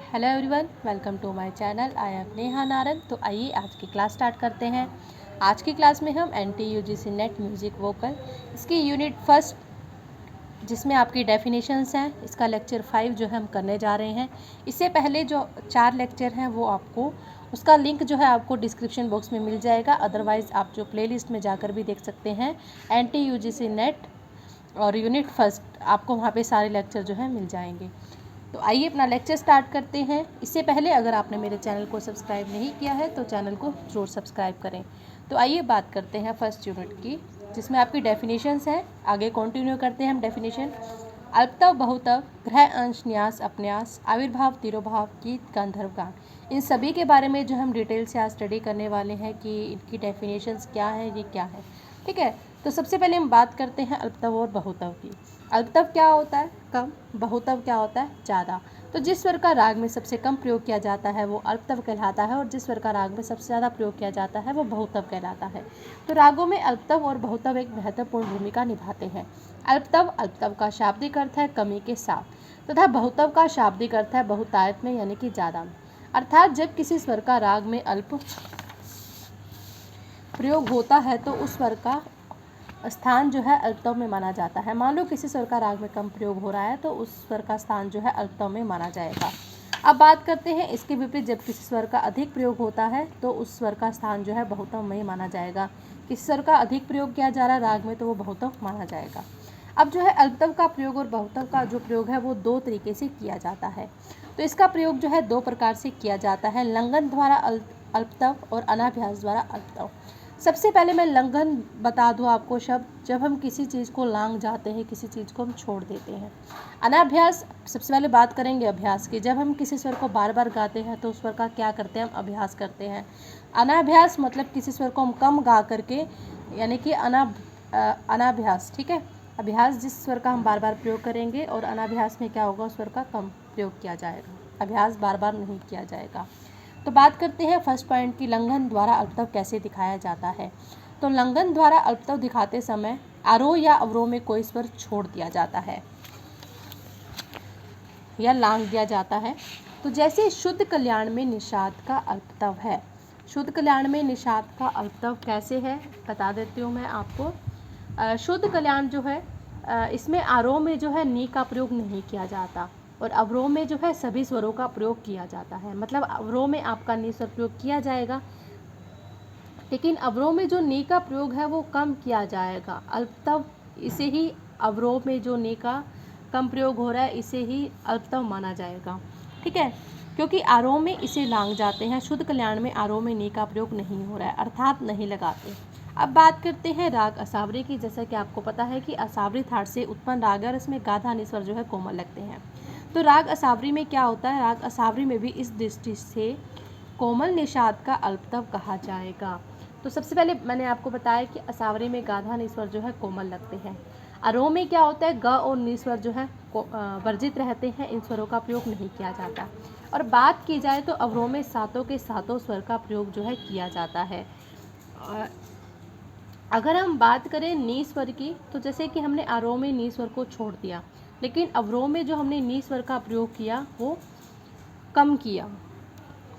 Hello everyone, welcome to my channel. I am Neha Narang. तो आइए आज की क्लास स्टार्ट करते हैं। आज की क्लास में हम NT-UGC नेट म्यूज़िक वोकल इसकी यूनिट फर्स्ट, जिसमें आपकी डेफिनेशंस हैं, इसका लेक्चर 5 जो है हम करने जा रहे हैं। इससे पहले जो 4 लेक्चर हैं वो आपको उसका लिंक जो है आपको डिस्क्रिप्शन बॉक्स में मिल जाएगा। अदरवाइज़ आप जो प्लेलिस्ट में जाकर भी देख सकते हैं। NT-UGC नेट और यूनिट फर्स्ट, आपको वहाँ पे सारे लेक्चर जो है मिल जाएंगे। तो आइए अपना लेक्चर स्टार्ट करते हैं। इससे पहले अगर आपने मेरे चैनल को सब्सक्राइब नहीं किया है तो चैनल को ज़रूर सब्सक्राइब करें। तो आइए बात करते हैं फर्स्ट यूनिट की, जिसमें आपकी डेफिनेशंस हैं। आगे कंटिन्यू करते हैं हम डेफिनेशन। अल्पतव, बहुतव, ग्रह, अंश, न्यास, अपन्यास, आविर्भाव, तिरोभाव, गीत, गांधर्व गान, इन सभी के बारे में जो हम डिटेल से आज स्टडी करने वाले हैं कि इनकी डेफिनेशंस क्या है, ये क्या है। ठीक है, तो सबसे पहले हम बात करते हैं अल्पतव और बहुतव की। अल्पतव क्या होता है? कम। बहुतव क्या होता है? ज़्यादा। तो जिस स्वर का राग में सबसे कम प्रयोग किया जाता है वो अल्पतव कहलाता है, और जिस स्वर का राग में सबसे ज़्यादा प्रयोग किया जाता है वो बहुतव कहलाता है। तो रागों में अल्पतव और बहुतव एक महत्वपूर्ण भूमिका निभाते हैं। अल्पतव का शाब्दिक अर्थ है कमी के साथ, तथा बहुतव का शाब्दिक अर्थ है बहुतायत में, यानी कि ज़्यादा में। अर्थात जब किसी स्वर का राग में अल्प प्रयोग होता है तो उस स्वर का स्थान जो है अल्पतव में माना जाता है। मान लो किसी स्वर का राग में कम प्रयोग हो रहा है तो उस स्वर का स्थान जो है अल्पतव में माना जाएगा। अब बात करते हैं इसके विपरीत, जब किसी स्वर का अधिक प्रयोग होता है तो उस स्वर का स्थान जो है बहुतव में माना जाएगा। किसी स्वर का अधिक प्रयोग किया जा रहा है राग में तो वो बहुतव माना जाएगा। अब जो है अल्पतव का प्रयोग और बहुतव का जो प्रयोग है वो दो तरीके से किया जाता है। तो इसका प्रयोग जो है दो प्रकार से किया जाता है, लंघन द्वारा अल्पतव और अनाभ्यास द्वारा अल्पतव। सबसे पहले मैं लंघन बता दूं आपको शब्द, जब हम किसी चीज़ को लांघ जाते हैं, किसी चीज़ को हम छोड़ देते हैं। अनाभ्यास, सबसे पहले बात करेंगे अभ्यास की। जब हम किसी स्वर को बार बार गाते हैं तो उस स्वर का क्या करते हैं? हम अभ्यास करते हैं। अनाभ्यास मतलब किसी स्वर को हम कम गा करके, यानी कि अनाभ्यास। ठीक है, अभ्यास जिस स्वर का हम बार बार प्रयोग करेंगे, और अनाभ्यास में क्या होगा? उस स्वर का कम प्रयोग किया जाएगा, अभ्यास बार बार नहीं किया जाएगा। तो बात करते हैं फर्स्ट पॉइंट की, लंघन द्वारा अल्पतव कैसे दिखाया जाता है। तो लंघन द्वारा अल्पतव दिखाते समय आरोह या अवरोह में कोई स्वर छोड़ दिया जाता है या लांघ दिया जाता है। तो जैसे शुद्ध कल्याण में निषाद का अल्पतव है। शुद्ध कल्याण में निषाद का अल्पतव कैसे है बता देती हूँ मैं आपको। शुद्ध कल्याण जो है इसमें आरोह में जो है नी का प्रयोग नहीं किया जाता, और अवरोह में जो है सभी स्वरों का प्रयोग किया जाता है। मतलब अवरोह में आपका नी स्वर प्रयोग किया जाएगा, लेकिन अवरोह में जो नी का प्रयोग है वो कम किया जाएगा। अल्पतव, इसे ही अवरोह में जो नी का कम प्रयोग हो रहा है इसे ही अल्पतव माना जाएगा। ठीक है, क्योंकि आरोह में इसे लांघ जाते हैं। शुद्ध कल्याण में आरोह में नी का प्रयोग नहीं हो रहा है, अर्थात नहीं लगाते। अब बात करते हैं राग असावरी की। जैसा कि आपको पता है कि असावरी थाट से उत्पन्न राग है और इसमें गाधा निस्वर जो है कोमल लगते हैं। तो राग असावरी में क्या होता है? राग असावरी में भी इस दृष्टि से कोमल निषाद का अल्पतव कहा जाएगा। तो सबसे पहले मैंने आपको बताया कि असावरी में गाधा निस्वर जो है कोमल लगते हैं। आरोह में क्या होता है? ग और नी स्वर जो है वर्जित रहते हैं, इन स्वरों का प्रयोग नहीं किया जाता। और बात की जाए तो अवरोह में सातों के सातों स्वर का प्रयोग जो है किया जाता है। अगर हम बात करें नी स्वर की, तो जैसे कि हमने आरोह में नी स्वर को छोड़ दिया, लेकिन अवरोह में जो हमने नी स्वर का प्रयोग किया वो कम किया,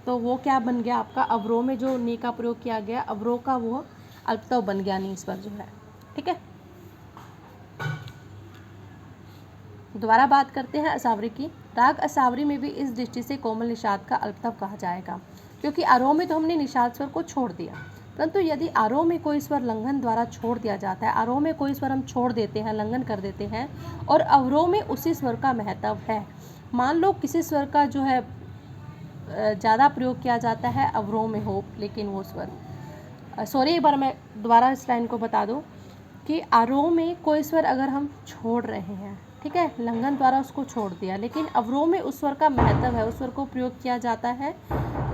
तो वो क्या बन गया आपका? अवरोह में जो नी का प्रयोग किया गया, अवरोह का वो अल्पतव बन गया नी स्वर जो है। ठीक है, दोबारा बात करते हैं असावरी की। राग असावरी में भी इस दृष्टि से कोमल निषाद का अल्पतव कहा जाएगा, क्योंकि आरोह में तो हमने निषाद स्वर को छोड़ दिया, परंतु यदि आरोह में कोई स्वर लंघन द्वारा छोड़ दिया जाता है, आरोह में कोई स्वर हम छोड़ देते हैं, लंघन कर देते हैं, और अवरोह में उसी स्वर का महत्व है। मान लो किसी स्वर का जो है ज़्यादा प्रयोग किया जाता है, अवरोह में हो, लेकिन वो स्वर एक बार मैं दोबारा इस लाइन को बता दूं कि आरोह में कोई स्वर अगर हम छोड़ रहे हैं, ठीक है, लंघन द्वारा उसको छोड़ दिया, लेकिन अवरोह में उस स्वर का महत्व है, उस स्वर को प्रयोग किया जाता है,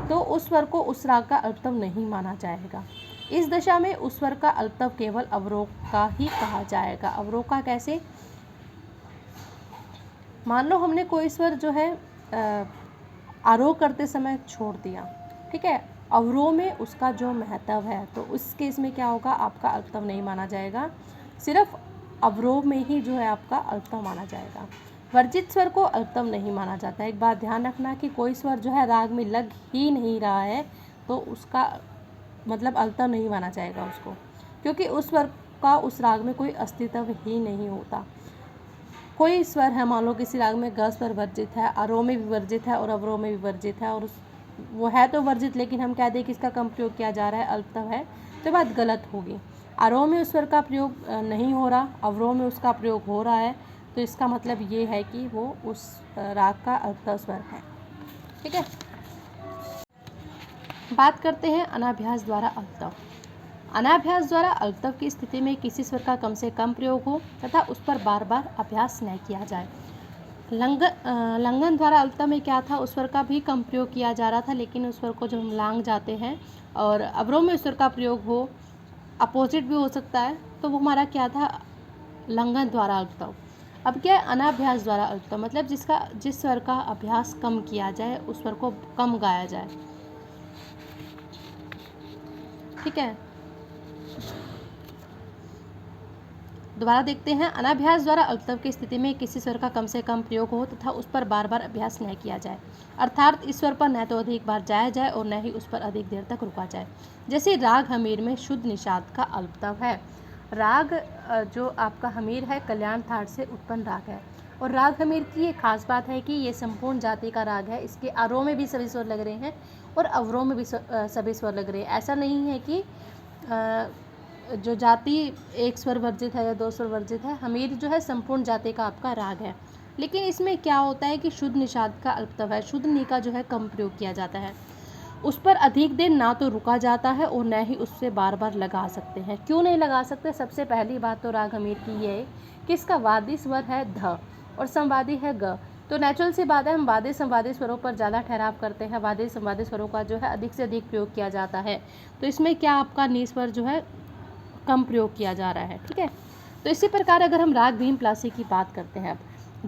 तो उस स्वर को उस राग का अल्पतव नहीं माना जाएगा। इस दशा में उस स्वर का अल्पतव केवल अवरोह का ही कहा जाएगा। अवरोह का कैसे? मान लो हमने कोई स्वर जो है आरोह करते समय छोड़ दिया, ठीक है, अवरोह में उसका जो महत्व है, तो उस केस में क्या होगा? आपका अल्पतव नहीं माना जाएगा, सिर्फ अवरोह में ही जो है आपका अल्पतव माना जाएगा। वर्जित स्वर को अल्पतम नहीं माना जाता है। एक बात ध्यान रखना कि कोई स्वर जो है राग में लग ही नहीं रहा है तो उसका मतलब अल्पतम नहीं माना जाएगा उसको, क्योंकि उस स्वर का उस राग में कोई अस्तित्व ही नहीं होता। कोई स्वर है, मान लो किसी राग में ग स्वर वर्जित है, आरोह में भी वर्जित है और अवरोह में भी वर्जित है, और वो है तो वर्जित लेकिन हम कह दें कि इसका कम प्रयोग किया जा रहा है, अल्पतम है, तो बात गलत होगी। आरोह में उस स्वर का प्रयोग नहीं हो रहा, अवरोह में उसका प्रयोग हो रहा है, तो इसका मतलब ये है कि वो उस राग का अल्पतम स्वर है। ठीक है, बात करते हैं अनाभ्यास द्वारा अल्पतम। अनाभ्यास द्वारा अल्पतम की स्थिति में किसी स्वर का कम से कम प्रयोग हो तथा उस पर बार बार अभ्यास न किया जाए। लंघन द्वारा अल्पतम में क्या था, उस स्वर का भी कम प्रयोग किया जा रहा था, लेकिन उस स्वर को जब हम लांघ जाते हैं और अवरोह में उस स्वर का प्रयोग हो, अपोजिट भी हो सकता है, तो वो हमारा क्या था, लंघन द्वारा अल्पतम। अब क्या है, अनाभ्यास द्वारा अल्पतम, मतलब जिस स्वर का अभ्यास कम किया जाए, उस स्वर को कम गाया जाए। ठीक है, दोबारा देखते हैं। अनाभ्यास द्वारा अल्पतम की स्थिति में किसी स्वर का कम से कम प्रयोग हो तथा उस पर बार बार अभ्यास न किया जाए, अर्थात इस स्वर पर न तो अधिक बार जाया जाए और न ही उस पर अधिक देर तक रुका जाए। जैसे राग हमीर में शुद्ध निषाद का अल्पतम है। राग जो आपका हमीर है, कल्याण थाट से उत्पन्न राग है, और राग हमीर की एक खास बात है कि ये संपूर्ण जाति का राग है। इसके आरोह में भी सभी स्वर लग रहे हैं और अवरोह में भी सभी स्वर लग रहे हैं। ऐसा नहीं है कि जो जाति एक स्वर वर्जित है या दो स्वर वर्जित है। हमीर जो है संपूर्ण जाति का आपका राग है, लेकिन इसमें क्या होता है कि शुद्ध निषाद का अल्पतम है, शुद्ध नी का जो है कम प्रयोग किया जाता है। उस पर अधिक देर ना तो रुका जाता है और न ही उससे बार बार लगा सकते हैं। क्यों नहीं लगा सकते? सबसे पहली बात तो राग हमीर की ये है कि इसका वादी स्वर है ध और संवादी है ग, तो नेचुरल सी बात है, हम वादी संवादी स्वरों पर ज़्यादा ठहराव करते हैं, वादी संवादी स्वरों का जो है अधिक से अधिक प्रयोग किया जाता है। तो इसमें क्या आपका नी स्वर जो है कम प्रयोग किया जा रहा है। ठीक है, तो इसी प्रकार अगर हम राग भीमप्लासी की बात करते हैं, अब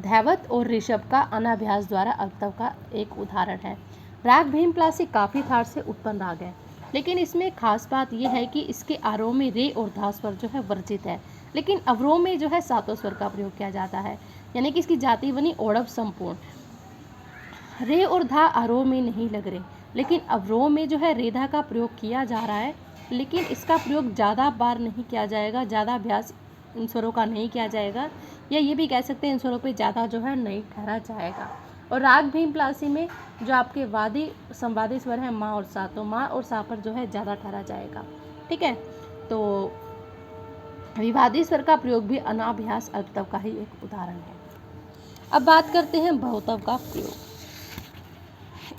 धैवत और ऋषभ का अनाभ्यास द्वारा अल्पतम का एक उदाहरण है। राग भीमप्लासी काफी थाट से उत्पन्न राग है, लेकिन इसमें खास बात यह है कि इसके आरोह में रे और धा स्वर जो है वर्जित है, लेकिन अवरोह में जो है सातों स्वर का प्रयोग किया जाता है, यानी कि इसकी जाति बनी ओढ़व संपूर्ण। रे और धा आरोह में नहीं लग रहे, लेकिन अवरोह में जो है रेधा का प्रयोग किया जा रहा है, लेकिन इसका प्रयोग ज़्यादा बार नहीं किया जाएगा, ज़्यादा अभ्यास इन स्वरों का नहीं किया जाएगा, या ये भी कह सकते हैं इन स्वरों पे ज़्यादा जो है नहीं ठहरा जाएगा। और राग भीमप्लासी में जो आपके वादी संवादी स्वर हैं माँ और सा, तो माँ और सा पर जो है ज़्यादा ठहरा जाएगा। ठीक है, तो विवादी स्वर का प्रयोग भी अनाभ्यास अल्पतम का ही एक उदाहरण है। अब बात करते हैं बहुतव का प्रयोग।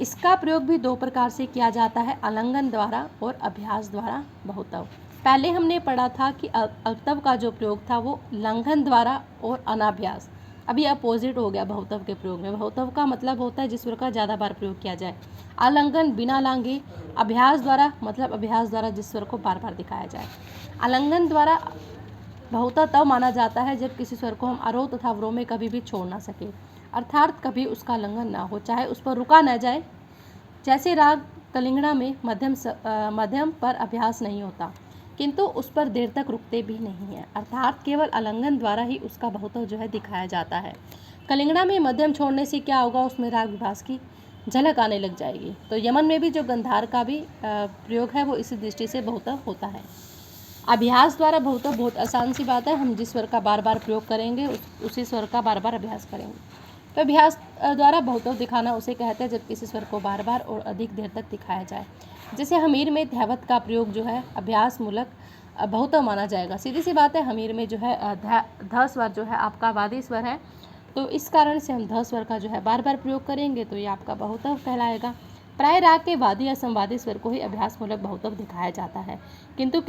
इसका प्रयोग भी दो प्रकार से किया जाता है, अलंघन द्वारा और अभ्यास द्वारा बहुतव। पहले हमने पढ़ा था कि अल्पतव का जो प्रयोग था वो लंघन द्वारा और अनाभ्यास, अभी अपोजिट हो गया बहुतव के प्रयोग में। बहुतव का मतलब होता है जिस स्वर का ज़्यादा बार प्रयोग किया जाए, अलंघन बिना लांघे, अभ्यास द्वारा मतलब अभ्यास द्वारा जिस स्वर को बार बार दिखाया जाए। अलंघन द्वारा बहुतव तब माना जाता है जब किसी स्वर को हम आरोह तथा अवरोह में कभी भी छोड़ ना सके, अर्थात कभी उसका लंघन ना हो, चाहे उस पर रुका न जाए। जैसे राग कलिंगड़ा में मध्यम पर अभ्यास नहीं होता, किंतु उस पर देर तक रुकते भी नहीं है, अर्थात केवल अलंघन द्वारा ही उसका बहुतव जो है दिखाया जाता है। कलिंगड़ा में मध्यम छोड़ने से क्या होगा, उसमें राग विभास की झलक आने लग जाएगी। तो यमन में भी जो गंधार का भी प्रयोग है वो इसी दृष्टि से बहुतव होता है। अभ्यास द्वारा बहुतव बहुत आसान सी बात है, हम जिस स्वर का बार बार प्रयोग करेंगे उसी स्वर का बार बार अभ्यास करेंगे। तो अभ्यास द्वारा बहुतव दिखाना उसे कहते हैं जब किसी स्वर को बार बार और अधिक देर तक दिखाया जाए। जैसे हमीर में धैवत का प्रयोग जो है अभ्यास मूलक बहुतव माना जाएगा। सीधी सी बात है, हमीर में जो है ध स्वर जो है आपका वादी स्वर है, तो इस कारण से हम ध स्वर का जो है बार बार प्रयोग करेंगे तो ये आपका बहुतव कहलाएगा। प्राय राग के वादी या संवादी स्वर को ही अभ्यास मूलक बहुतव दिखाया जाता है, किंतु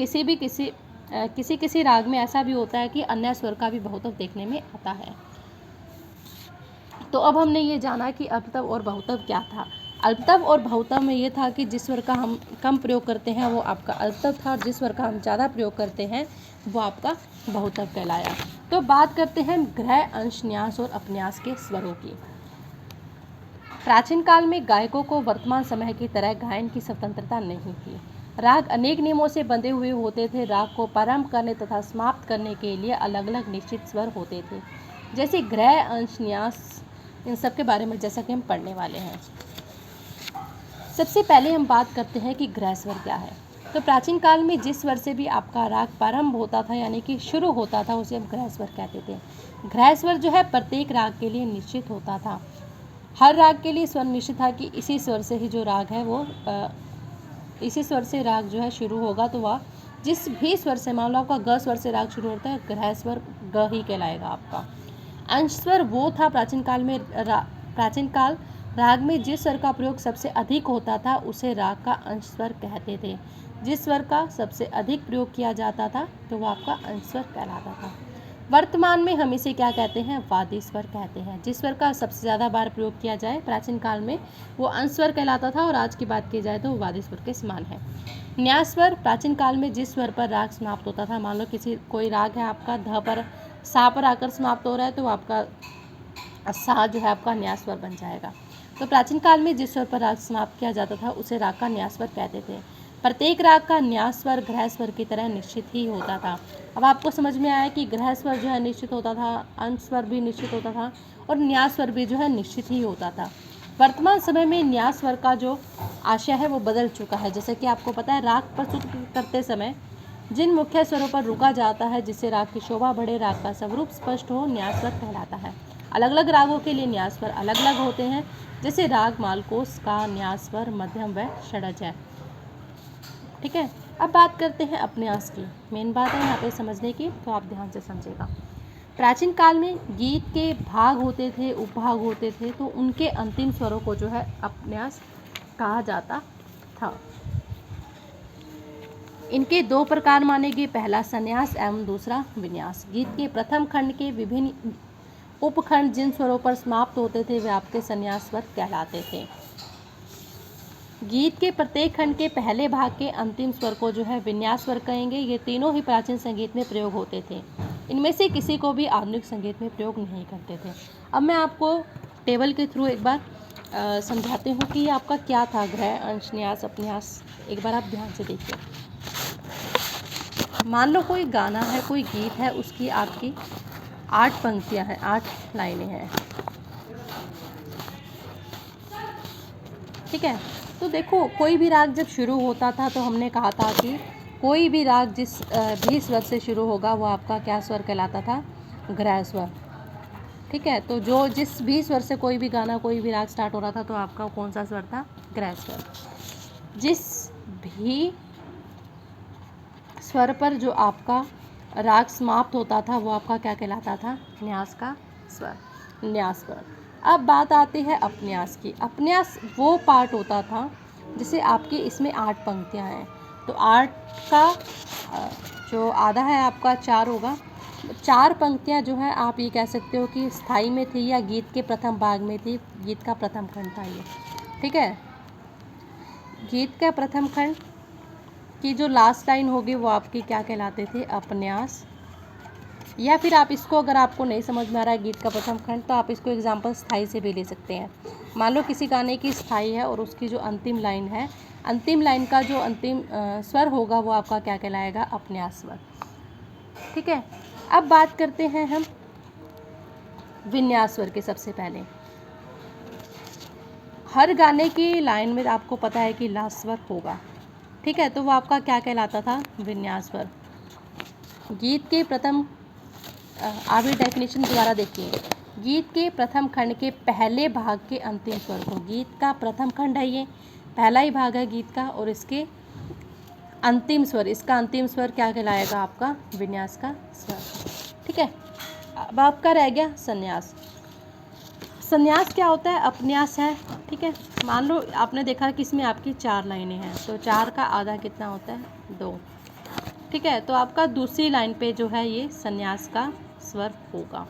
किसी राग में ऐसा भी होता है कि अन्य स्वर का भी बहुतव देखने में आता है। तो अब हमने ये जाना कि अल्पतव और बहुतव क्या था। अल्पतव और बहुतव में ये था कि जिस स्वर का हम कम प्रयोग करते हैं वो आपका अल्पतव था, और जिस स्वर का हम ज़्यादा प्रयोग करते हैं वो आपका बहुतव कहलाया। तो बात करते हैं ग्रह, अंश, न्यास और अपन्यास के स्वरों की। प्राचीन काल में गायकों को वर्तमान समय की तरह गायन की स्वतंत्रता नहीं थी। राग अनेक नियमों से बंधे हुए होते थे। राग को प्रारंभ करने तथा समाप्त करने के लिए अलग अलग निश्चित स्वर होते थे। जैसे ग्रह, अंश, न्यास, इन सब के बारे में जैसा कि हम पढ़ने वाले हैं। सबसे पहले हम बात करते हैं कि ग्रह स्वर क्या है। तो प्राचीन काल में जिस स्वर से भी आपका राग प्रारंभ होता था यानी कि शुरू होता था उसे हम ग्रह स्वर कहते थे। ग्रह स्वर जो है प्रत्येक राग के लिए निश्चित होता था। हर राग के लिए स्वर निश्चित था कि इसी स्वर से ही जो राग है वो इसी स्वर से राग जो है शुरू होगा, तो वह जिस भी स्वर से, मान लो आपका ग स्वर से राग शुरू होता है, ग्रह स्वर ग ही कहलाएगा आपका। अंश स्वर वो था प्राचीन काल राग में जिस स्वर का प्रयोग सबसे अधिक होता था उसे राग का अंश स्वर कहते थे। जिस स्वर का सबसे अधिक प्रयोग किया जाता था तो वह आपका अंश स्वर कहलाता था। वर्तमान में हम इसे क्या कहते हैं? वादी स्वर कहते हैं। जिस स्वर का सबसे ज़्यादा बार प्रयोग किया जाए प्राचीन काल में वो अंश स्वर कहलाता था, और आज की बात की जाए तो वो वादी स्वर के समान है। न्यास स्वर प्राचीन काल में जिस स्वर पर राग समाप्त होता था, मान लो कोई राग है आपका ध पर, सा पर आकर समाप्त हो रहा है, तो आपका सा जो है आपका न्यास स्वर बन जाएगा। तो प्राचीन काल में जिस स्वर पर राग समाप्त किया जाता था उसे राग का न्यास स्वर कहते थे। प्रत्येक राग का न्यास स्वर ग्रह स्वर की तरह निश्चित ही होता था। अब आपको समझ में आया कि ग्रह स्वर जो है निश्चित होता था, अंश स्वर भी निश्चित होता था, और न्यास स्वर भी जो है निश्चित ही होता था। वर्तमान समय में न्यास स्वर का जो आशय है वो बदल चुका है। जैसे कि आपको पता है, राग प्रस्तुत करते समय जिन मुख्य स्वरों पर रुका जाता है जिससे राग की शोभा बढ़े, राग का स्वरूप स्पष्ट हो, न्यास स्वर कहलाता है। अलग अलग रागों के लिए न्यास स्वर अलग अलग होते हैं। जैसे राग मालकोस का न्यास स्वर मध्यम व षड्ज है। ठीक है, अब बात करते हैं अपन्यास की। मेन बात है यहाँ पे समझने की, तो आप ध्यान से समझिएगा। प्राचीन काल में गीत के भाग होते थे, उपभाग होते थे, तो उनके अंतिम स्वरों को जो है अपन्यास कहा जाता था। इनके दो प्रकार माने गए, पहला संन्यास एवं दूसरा विन्यास। गीत के प्रथम खंड के विभिन्न उपखंड जिन स्वरों पर समाप्त होते थे वे आपके संन्यास स्वर कहलाते थे। गीत के प्रत्येक खंड के पहले भाग के अंतिम स्वर को जो है विन्यास स्वर कहेंगे। ये तीनों ही प्राचीन संगीत में प्रयोग होते थे। इनमें से किसी को भी आधुनिक संगीत में प्रयोग नहीं करते थे। अब मैं आपको टेबल के थ्रू एक बार समझाती हूँ कि आपका क्या था ग्रह, अंश, न्यास, अपन्यास। एक बार आप ध्यान से देखिए। मान लो कोई गाना है, कोई गीत है, उसकी आपकी 8 पंक्तियाँ हैं, 8 लाइनें हैं। ठीक है, तो देखो कोई भी राग जब शुरू होता था तो हमने कहा था कि कोई भी राग जिस भी स्वर से शुरू होगा वो आपका क्या स्वर कहलाता था? ग्रह स्वर। ठीक है, तो जिस भी स्वर से कोई भी गाना, कोई भी राग स्टार्ट हो रहा था तो आपका कौन सा स्वर था? ग्रह स्वर। जिस भी स्वर पर जो आपका राग समाप्त होता था वो आपका क्या कहलाता था? न्यास का स्वर, न्यास स्वर। अब बात आती है अपन्यास की। अपन्यास वो पार्ट होता था जिसे आपके इसमें 8 पंक्तियां हैं, तो 8 का जो आधा है आपका 4 होगा। 4 पंक्तियां जो है आप ये कह सकते हो कि स्थाई में थी या गीत के प्रथम भाग में थी। गीत का प्रथम खंड था ये। ठीक है, गीत का प्रथम खंड की जो लास्ट लाइन होगी वो आपकी क्या कहलाते थे? अपन्यास। या फिर आप इसको, अगर आपको नहीं समझ में आ रहा है गीत का प्रथम खंड, तो आप इसको एग्जाम्पल स्थाई से भी ले सकते हैं। मान लो किसी गाने की स्थाई है और उसकी जो अंतिम लाइन है, अंतिम लाइन का जो अंतिम स्वर होगा वो आपका क्या कहलाएगा? अपन्यास स्वर। ठीक है, अब बात करते हैं हम विन्यास स्वर के। सबसे पहले हर गाने की लाइन में आपको पता है कि लास्ट स्वर होगा। ठीक है, तो वो आपका क्या कहलाता था? विन्यास स्वर। गीत के प्रथम, आप ये डेफिनेशन दोबारा देखिए। गीत के प्रथम खंड के पहले भाग के अंतिम स्वर को, गीत का प्रथम खंड है ये, पहला ही भाग है गीत का, और इसके अंतिम स्वर, इसका अंतिम स्वर क्या कहलाएगा? आपका विन्यास का स्वर। ठीक है, अब आपका रह गया संन्यास। संन्यास क्या होता है? अपन्यास है। ठीक है, मान लो आपने देखा कि इसमें आपकी 4 लाइनें हैं, तो 4 का आधा कितना होता है? 2। ठीक है, तो आपका दूसरी लाइन पे जो है ये संन्यास का स्वर होगा,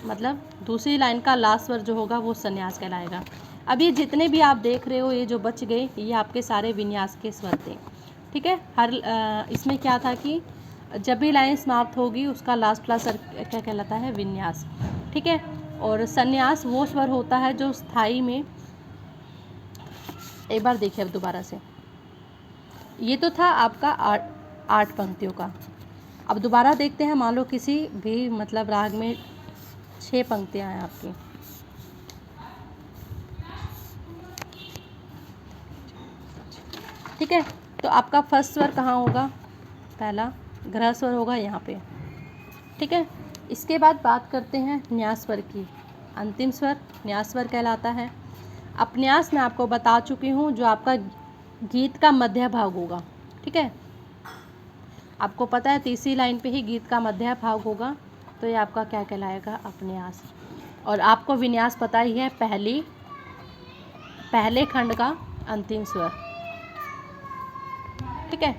मतलब दूसरी लाइन का लास्ट स्वर जो होगा वो संन्यास कहलाएगा। अब ये जितने भी आप देख रहे हो, ये जो बच गए, ये आपके सारे विन्यास के स्वर थे। ठीक है, इसमें क्या था कि जब भी लाइन समाप्त होगी उसका लास्ट वाला स्वर क्या कहलाता है? विन्यास। ठीक है, और संन्यास वो स्वर होता है जो स्थाई में, एक बार देखिए अब दोबारा से, ये तो था आपका 8 पंक्तियों का। अब दोबारा देखते हैं, मान लो किसी भी मतलब राग में 6 पंक्तियां हैं आपकी। ठीक है, तो आपका फर्स्ट स्वर कहाँ होगा? पहला ग्रह स्वर होगा यहाँ पे। ठीक है, इसके बाद बात करते हैं न्यास स्वर की। अंतिम स्वर न्यास स्वर कहलाता है। अपन्यास मैं आपको बता चुकी हूँ, जो आपका गीत का मध्य भाग होगा। ठीक है, आपको पता है तीसरी लाइन पे ही गीत का मध्य भाग होगा, तो ये आपका क्या कहलाएगा? अपन्यास। और आपको विन्यास पता ही है, पहले खंड का अंतिम स्वर। ठीक है,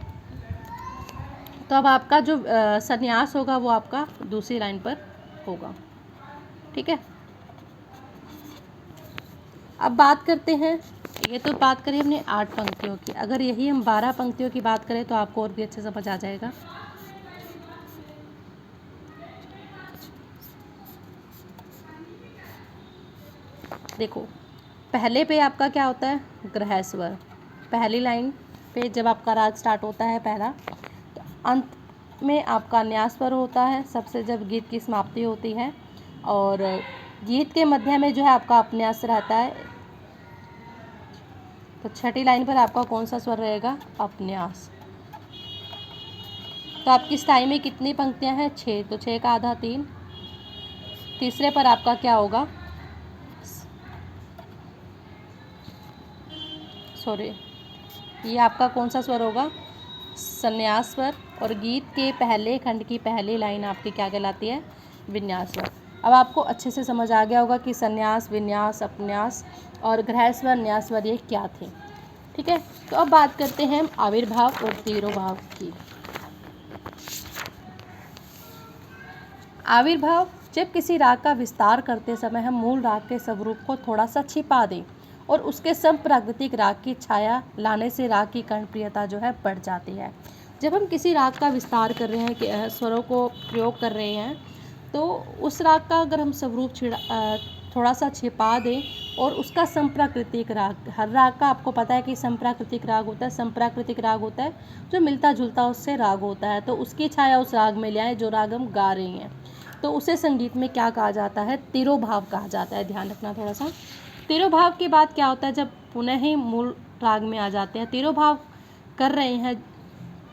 तो अब आपका जो संन्यास होगा वो आपका दूसरी लाइन पर होगा। ठीक है, अब बात करते हैं, ये तो बात करें हमने 8 पंक्तियों की, अगर यही हम 12 पंक्तियों की बात करें तो आपको और भी अच्छे समझ आ जाएगा। देखो, पहले पे आपका क्या होता है? ग्रह स्वर। पहली लाइन पे जब आपका राग स्टार्ट होता है पहला, तो अंत में आपका न्यास स्वर होता है सबसे, जब गीत की समाप्ति होती है। और गीत के मध्य में जो है आपका अपन्यास रहता है। तो छठी लाइन पर आपका कौन सा स्वर रहेगा? अपन्यास। तो आपकी स्थाई में कितनी पंक्तियां हैं? 6, तो 6 का आधा 3। तीसरे पर आपका क्या होगा? सॉरी, ये आपका कौन सा स्वर होगा? संन्यास स्वर। और गीत के पहले खंड की पहली लाइन आपकी क्या कहलाती है? विन्यास स्वर। अब आपको अच्छे से समझ आ गया होगा कि संन्यास, विन्यास, अपन्यास और ग्रह स्वर, न्यास स्वर ये क्या थे। ठीक है, तो अब बात करते हैं हम आविर्भाव और तिरोभाव की। आविर्भाव, जब किसी राग का विस्तार करते समय हम मूल राग के स्वरूप को थोड़ा सा छिपा दें और उसके संप्राकृतिक राग की छाया लाने से राग की कर्णप्रियता जो है बढ़ जाती है। जब हम किसी राग का विस्तार कर रहे हैं, कि स्वरों को प्रयोग कर रहे हैं, तो उस राग का अगर हम स्वरूप थोड़ा सा छिपा दें और उसका संप्राकृतिक राग, हर राग का आपको पता है कि संप्राकृतिक राग होता है। संप्राकृतिक राग होता है जो मिलता जुलता उससे राग होता है, तो उसकी छाया उस राग में ले आए जो राग हम गा रहे हैं, तो उसे संगीत में क्या कहा जाता है? तिरोभाव कहा जाता है। ध्यान रखना थोड़ा सा। तिरोभाव के बाद क्या होता है? जब पुनः ही मूल राग में आ जाते हैं, तिरोभाव कर रहे हैं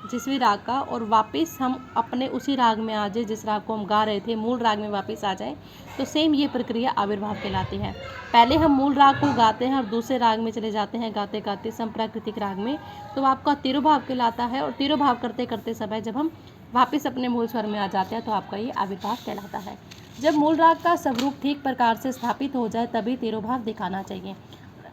जिस भी राग का, और वापस हम अपने उसी राग में आ जाए, जिस राग को हम गा रहे थे मूल राग में वापस आ जाए, तो सेम ये प्रक्रिया आविर्भाव कहलाती है। पहले हम मूल राग को गाते हैं और दूसरे राग में चले जाते हैं गाते गाते संप्राकृतिक राग में, तो आपका तिरोभाव कहलाता है। और तिरोभाव करते करते समय जब हम वापस अपने मूल स्वर में आ जाते हैं, तो आपका ये आविर्भाव कहलाता है। जब मूल राग का स्वरूप ठीक प्रकार से स्थापित हो जाए तभी तिरोभाव दिखाना चाहिए,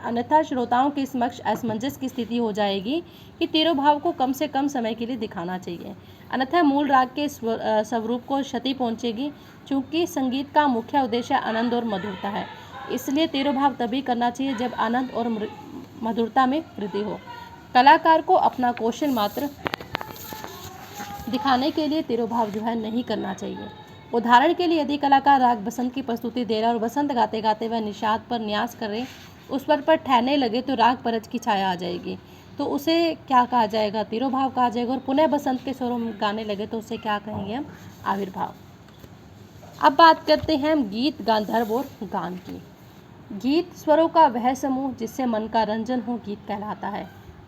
अन्यथा श्रोताओं के समक्ष असमंजस की स्थिति हो जाएगी कि तिरोभाव को कम से कम समय के लिए दिखाना चाहिए, अन्यथा मूल राग के स्वरूप को क्षति पहुंचेगी। चूँकि संगीत का मुख्य उद्देश्य आनंद और मधुरता है, इसलिए तिरोभाव तभी करना चाहिए जब आनंद और मधुरता में वृद्धि हो। कलाकार को अपना कौशल मात्र दिखाने के लिए तिरोभाव जो है नहीं करना चाहिए। उदाहरण के लिए, यदि कलाकार राग बसंत की प्रस्तुति दे रहा है और बसंत गाते गाते वह निषाद पर न्यास करे, उस पर ठहरने लगे, तो राग परज की छाया आ जाएगी, तो उसे क्या कहा जाएगा? तिरोभाव कहा जाएगा। और पुनः बसंत के स्वरों में गाने लगे तो उसे क्या कहेंगे हम? आविर्भाव। अब बात करते हैं हम गीत, गांधर्व और गान की। गीत स्वरों का वह समूह जिससे मन का रंजन हो गीत कहलाता है।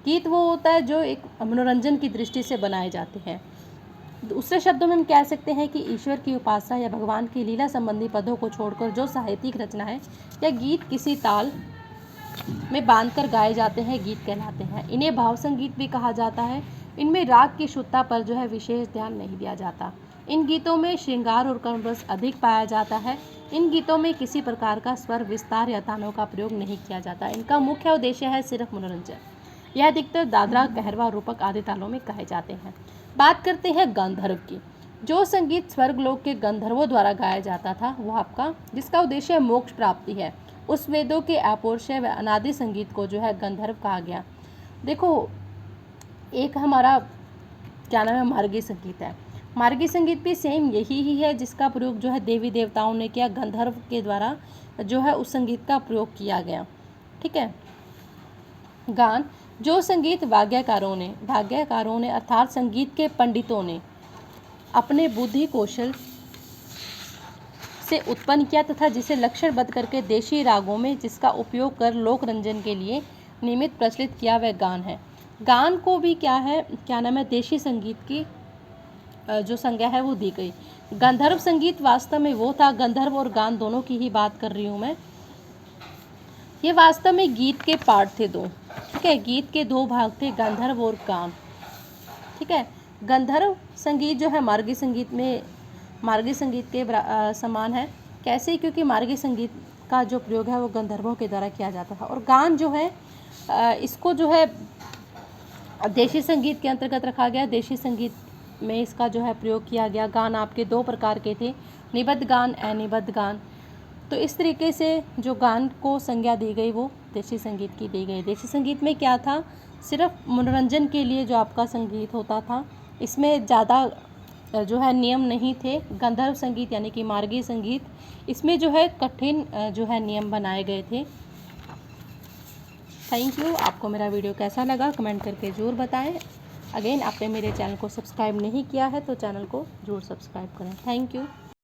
गीत वो होता है जो एक मनोरंजन की दृष्टि से बनाए जाते हैं। दूसरे शब्दों में हम कह सकते हैं कि ईश्वर की उपासना या भगवान की लीला संबंधी पदों को छोड़कर जो साहित्यिक रचना है या गीत किसी ताल में बांधकर गाए जाते हैं, गीत कहलाते हैं। इन्हें भाव संगीत भी कहा जाता है। इनमें राग की शुद्धता पर जो है विशेष ध्यान नहीं दिया जाता। इन गीतों में श्रृंगार और कर्मरस अधिक पाया जाता है। इन गीतों में किसी प्रकार का स्वर विस्तार या तानों का प्रयोग नहीं किया जाता। इनका मुख्य उद्देश्य है सिर्फ मनोरंजन। यह अधिकतर दादरा, कहरवा, रूपक आदि तालों में गाए जाते हैं। बात करते हैं गंधर्व की। जो संगीत स्वर्गलोक के गंधर्वों द्वारा गाया जाता था, वह आपका जिसका उद्देश्य मोक्ष प्राप्ति है, उस वेदों के अपौरुषेय व अनादि संगीत को जो है गंधर्व कहा गया। देखो, एक हमारा क्या नाम है? मार्गी संगीत है। मार्गी संगीत भी सेम यही ही है, जिसका प्रयोग जो है देवी देवताओं ने किया, गंधर्व के द्वारा जो है उस संगीत का प्रयोग किया गया। ठीक है। गान, जो संगीत वाग्यकारों ने अर्थात संगीत के पंडितों ने अपने बुद्धि कौशल से उत्पन्न किया तथा जिसे लक्षणबद्ध करके देशी रागों में जिसका उपयोग कर लोक रंजन के लिए नियमित प्रचलित किया वह गान है। गान को भी क्या नाम है, देशी संगीत की जो संज्ञा है वो दी गई। गंधर्व संगीत वास्तव में वो था, गंधर्व और गान दोनों की ही बात कर रही हूँ मैं। ये वास्तव में गीत के पार्ट थे दो, ठीक है, गीत के दो भाग थे, गंधर्व और गान, ठीक है। गंधर्व संगीत जो है मार्गी संगीत के समान है। कैसे? क्योंकि मार्गी संगीत का जो प्रयोग है वो गंधर्वों के द्वारा किया जाता था, और गान जो है इसको जो है देशी संगीत के अंतर्गत रखा गया। देशी संगीत में इसका जो है प्रयोग किया गया। गान आपके दो प्रकार के थे, निबद्ध गान, अनिबद्ध गान। तो इस तरीके से जो गान को संज्ञा दी गई वो देशी संगीत की दी गई। देशी संगीत में क्या था, सिर्फ मनोरंजन के लिए जो आपका संगीत होता था, इसमें ज़्यादा जो है नियम नहीं थे। गंधर्व संगीत यानी कि मार्गी संगीत, इसमें जो है कठिन जो है नियम बनाए गए थे। Thank you. आपको मेरा वीडियो कैसा लगा कमेंट करके ज़रूर बताएं। अगेन, आपने मेरे चैनल को सब्सक्राइब नहीं किया है तो चैनल को ज़रूर सब्सक्राइब करें। Thank you.